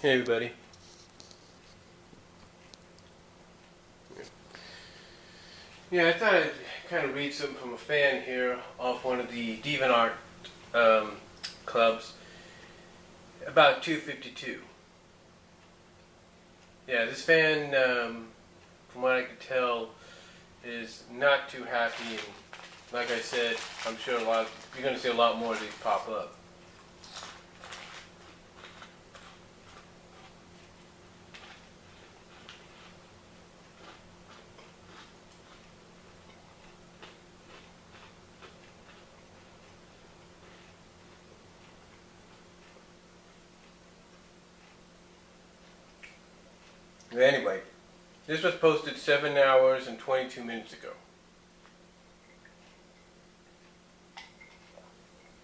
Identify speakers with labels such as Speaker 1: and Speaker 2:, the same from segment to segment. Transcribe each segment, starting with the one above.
Speaker 1: Hey everybody. Yeah, I thought I'd kind of read something from a fan here off one of the DeviantArt clubs about 252. Yeah, this fan, from what I could tell, is not too happy, and like I said, I'm sure you're going to see a lot more of these pop up. Anyway, this was posted 7 hours and 22 minutes ago.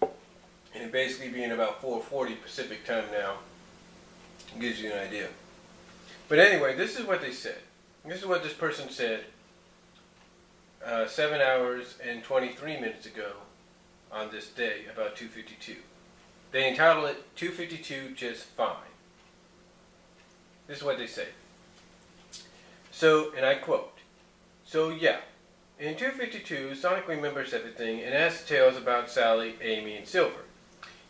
Speaker 1: And it basically being about 4:40 Pacific time now gives you an idea. But anyway, this is what they said. This is what this person said 7 hours and 23 minutes ago on this day about 252. They entitled it 252 Just Fine. This is what they say. So, and I quote, "So yeah, in 252, Sonic remembers everything and asks Tails about Sally, Amy, and Silver.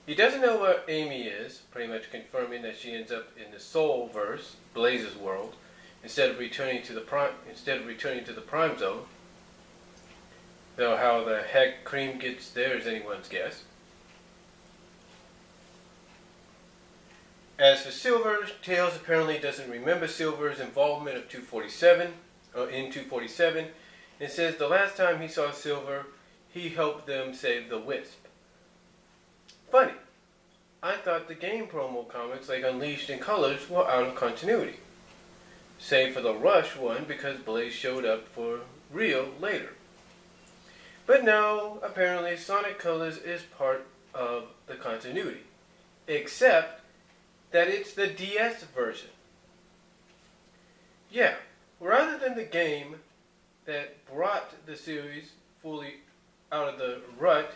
Speaker 1: He doesn't know where Amy is, pretty much confirming that she ends up in the Soulverse, Blaze's world, instead of returning to the Prime Zone. Though how the heck Cream gets there is anyone's guess. As for Silver, Tails apparently doesn't remember Silver's involvement in 247, and says the last time he saw Silver, he helped them save the Wisp. Funny, I thought the game promo comics like Unleashed and Colors were out of continuity. Save for the Rush one because Blaze showed up for real later. But no, apparently Sonic Colors is part of the continuity. Except that it's the DS version. Yeah, rather than the game that brought the series fully out of the rut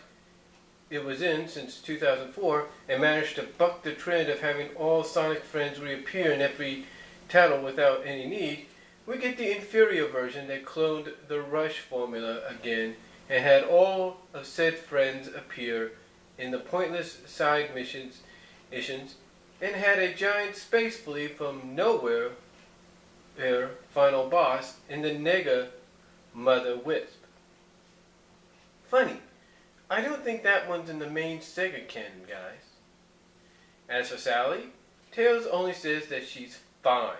Speaker 1: it was in since 2004 and managed to buck the trend of having all Sonic friends reappear in every title without any need, we get the inferior version that cloned the Rush formula again and had all of said friends appear in the pointless side missions and had a giant space flea from nowhere, their final boss, in the Nega Mother Wisp. Funny, I don't think that one's in the main Sega canon, guys. As for Sally, Tails only says that she's fine.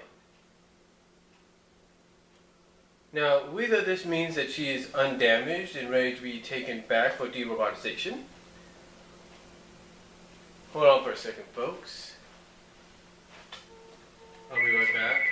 Speaker 1: Now, whether this means that she is undamaged and ready to be taken back for de-robotization. Hold on for a second, folks. I'll be right back.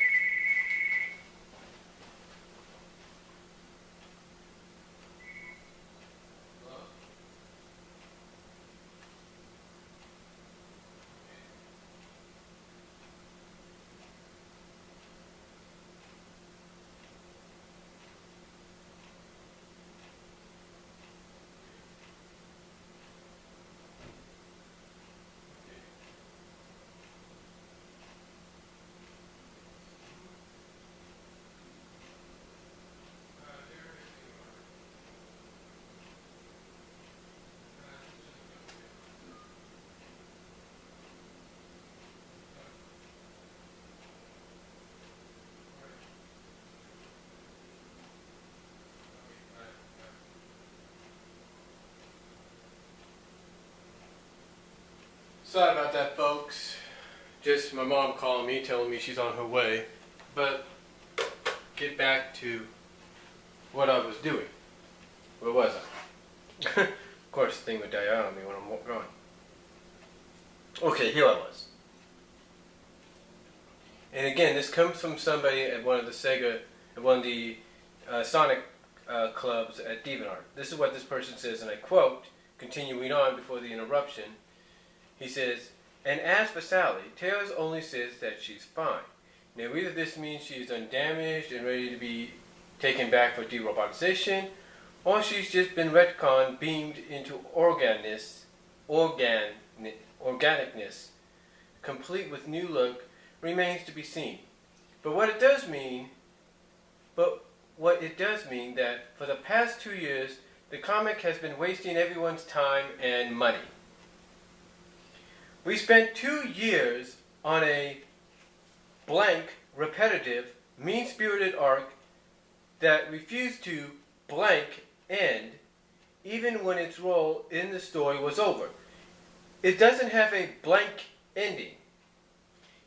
Speaker 1: Sorry about that, folks. Just my mom calling me, telling me she's on her way. But get back to what I was doing. Where was I? Of course, the thing would die out on me when I'm gone. Okay, here I was. And again, this comes from somebody at one of the Sonic clubs at DeviantArt. This is what this person says, and I quote, continuing on before the interruption. He says, "And as for Sally, Tails only says that she's fine. Now either this means she is undamaged and ready to be taken back for de-robotization, or she's just been retconned, beamed into organicness, complete with new look, remains to be seen. But what it does mean that for the past 2 years, the comic has been wasting everyone's time and money. We spent 2 years on a blank, repetitive, mean-spirited arc that refused to blank end even when its role in the story was over. It doesn't have a blank ending.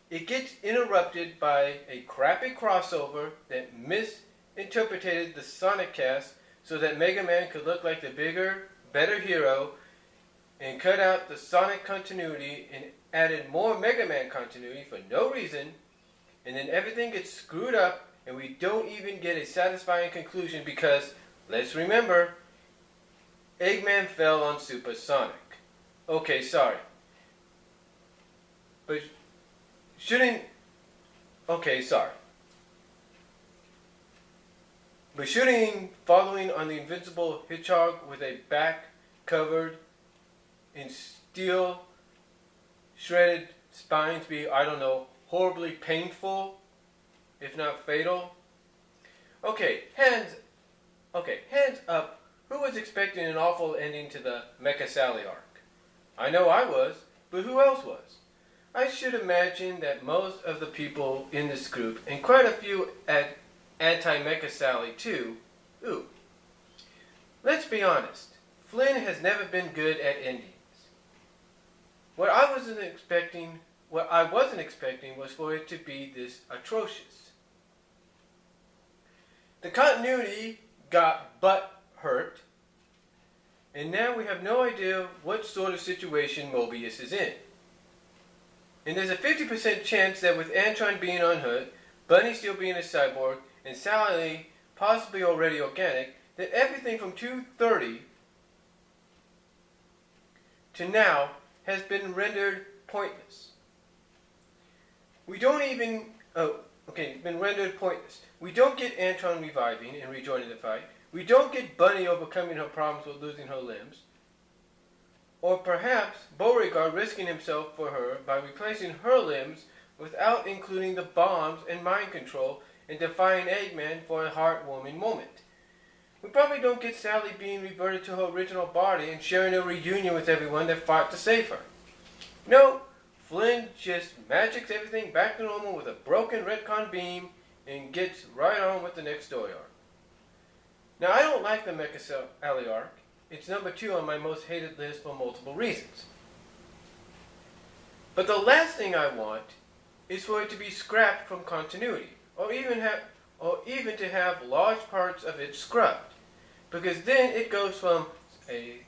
Speaker 1: It gets interrupted by a crappy crossover that misinterpreted the Sonic cast so that Mega Man could look like the bigger, better hero, and cut out the Sonic continuity and added more Mega Man continuity for no reason, and then everything gets screwed up and we don't even get a satisfying conclusion because, let's remember, Eggman fell on Super Sonic. Okay, sorry. But shouldn't... Okay, sorry. But shooting following on the invincible Hedgehog with a back covered in steel shredded spines be, I don't know, horribly painful, if not fatal? Okay, hands up, who was expecting an awful ending to the Mecha Sally arc? I know I was, but who else was? I should imagine that most of the people in this group, and quite a few at Anti-Mecha Sally too, let's be honest, Flynn has never been good at endings. What I wasn't expecting was for it to be this atrocious. The continuity got butt hurt, and now we have no idea what sort of situation Mobius is in. And there's a 50% chance that with Antron being unhurt, Bunny still being a cyborg, and Sally possibly already organic, that everything from 230 to now has been rendered pointless. Been rendered pointless. We don't get Antron reviving and rejoining the fight. We don't get Bunny overcoming her problems with losing her limbs. Or perhaps Beauregard risking himself for her by replacing her limbs without including the bombs and mind control and defying Eggman for a heartwarming moment. We probably don't get Sally being reverted to her original body and sharing a reunion with everyone that fought to save her. No, Flynn just magics everything back to normal with a broken retcon beam and gets right on with the next story arc. Now, I don't like the Mecha Sally arc. It's number 2 on my most hated list for multiple reasons. But the last thing I want is for it to be scrapped from continuity, or even to have large parts of it scrubbed, because then it goes from a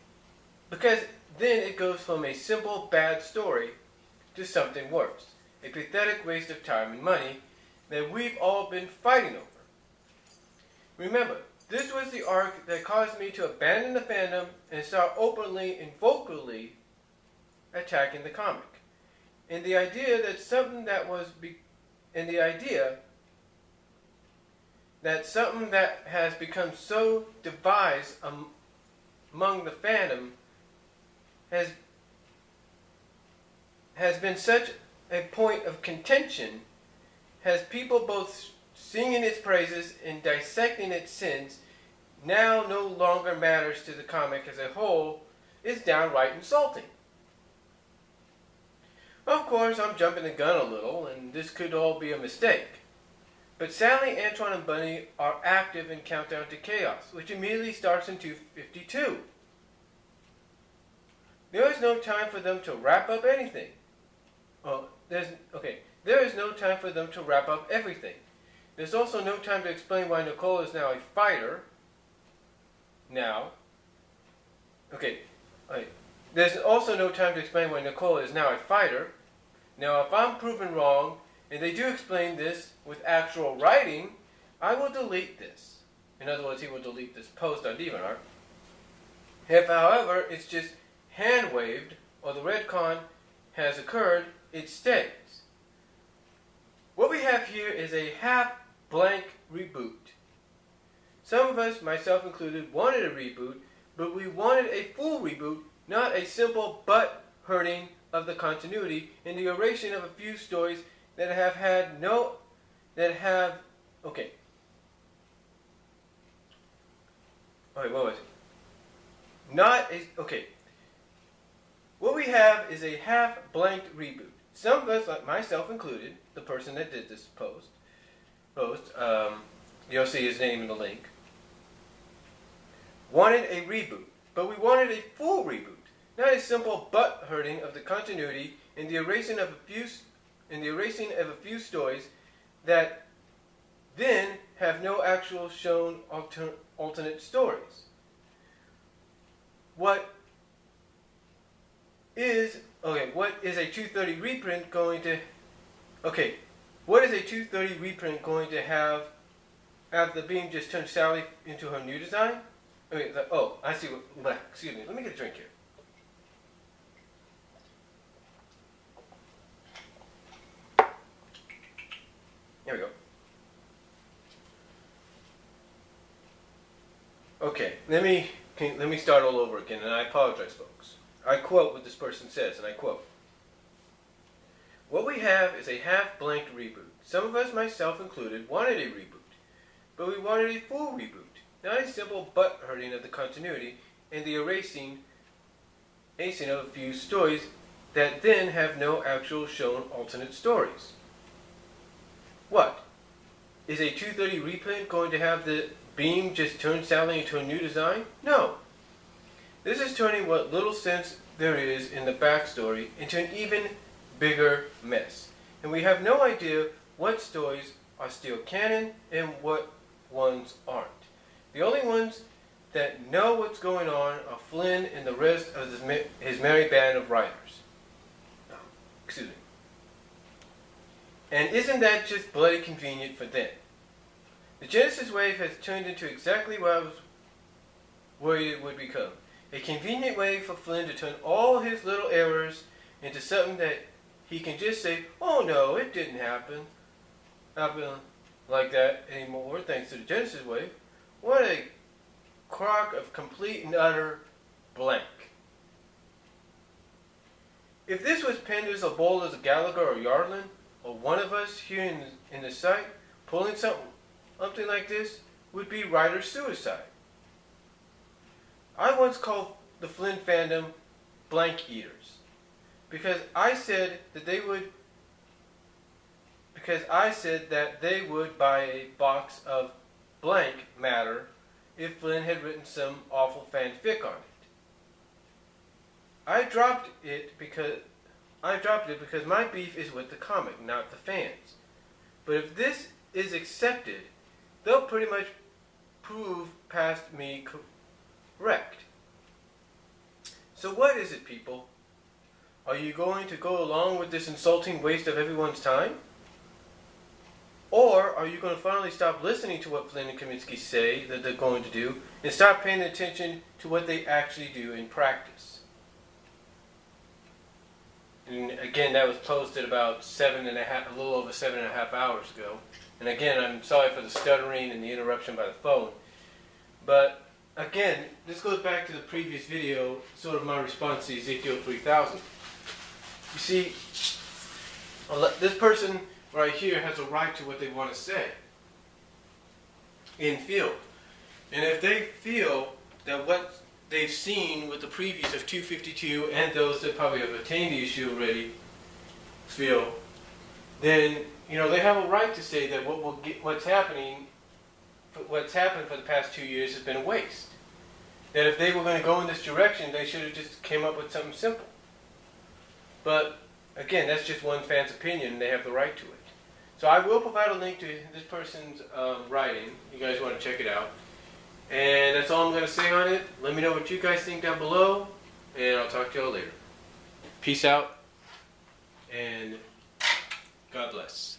Speaker 1: simple bad story to something worse, a pathetic waste of time and money that we've all been fighting over. Remember, this was the arc that caused me to abandon the fandom and start openly and vocally attacking the comic. And the idea that something that has become so divided among the fandom has been such a point of contention, has people both singing its praises and dissecting its sins, now no longer matters to the comic as a whole, is downright insulting. Of course, I'm jumping the gun a little, and this could all be a mistake. But Sally, Antron, and Bunny are active in Countdown to Chaos, which immediately starts in 252. There is no time for them to wrap up anything. There is no time for them to wrap up everything. There's also no time to explain why Nicole is now a fighter. There's also no time to explain why Nicole is now a fighter. Now, if I'm proven wrong, and they do explain this with actual writing, I will delete this. In other words, he will delete this post on DeviantArt. If, however, it's just hand-waved, or the retcon has occurred, it stays. What we have here is a half-blank reboot. Some of us, myself included, wanted a reboot, but we wanted a full reboot, not a simple butt-hurting of the continuity and the erasing of a few stories that have had no, that have, okay. Okay, what was it? Not a, okay. What we have is a half-blanked reboot. Some of us, like myself included, the person that did this post, you'll see his name in the link, wanted a reboot, but we wanted a full reboot, not a simple butt hurting of the continuity and the erasing of a few stories that then have no actual shown alternate stories. What is a 230 reprint going to what is a 230 reprint going to have after the Beam just turned Sally into her new design? Okay, I see what, excuse me, let me get a drink here. There we go. Okay, let me start all over again, and I apologize, folks. I quote what this person says, and I quote, "What we have is a half-blanked reboot. Some of us, myself included, wanted a reboot, but we wanted a full reboot, not a simple butt-hurting of the continuity and the erasing of a few stories that then have no actual shown alternate stories." What? Is a 230 reprint going to have the Beam just turn Sally into a new design? No. This is turning what little sense there is in the backstory into an even bigger mess. And we have no idea what stories are still canon and what ones aren't. The only ones that know what's going on are Flynn and the rest of his merry band of writers. Excuse me. And isn't that just bloody convenient for them? The Genesis Wave has turned into exactly what I was worried it would become. A convenient way for Flynn to turn all his little errors into something that he can just say, "Oh no, it didn't happen like that anymore thanks to the Genesis Wave." What a crock of complete and utter blank. If this was Penders or Bowlers or Gallagher or Yardlin, or one of us here in the site, pulling something like this, would be writer suicide. I once called the Flynn fandom blank eaters because I said that they would buy a box of blank matter if Flynn had written some awful fanfic on it. I dropped it because my beef is with the comic, not the fans. But if this is accepted, they'll pretty much prove past me correct. So what is it, people? Are you going to go along with this insulting waste of everyone's time? Or are you going to finally stop listening to what Flynn and Kaminsky say that they're going to do and start paying attention to what they actually do in practice? And again, that was posted about a little over 7.5 hours ago. And again, I'm sorry for the stuttering and the interruption by the phone. But again, this goes back to the previous video, sort of my response to Ezekiel 3000. You see, this person right here has a right to what they want to say in field. And if they feel that what they've seen with the previews of 252 and those that probably have attained the issue already feel, then they have a right to say that what's happened for the past 2 years has been a waste. That if they were going to go in this direction, they should have just came up with something simple. But again, that's just one fan's opinion, and they have the right to it. So I will provide a link to this person's writing. You guys want to check it out. And that's all I'm going to say on it. Let me know what you guys think down below, and I'll talk to y'all later. Peace out, and God bless.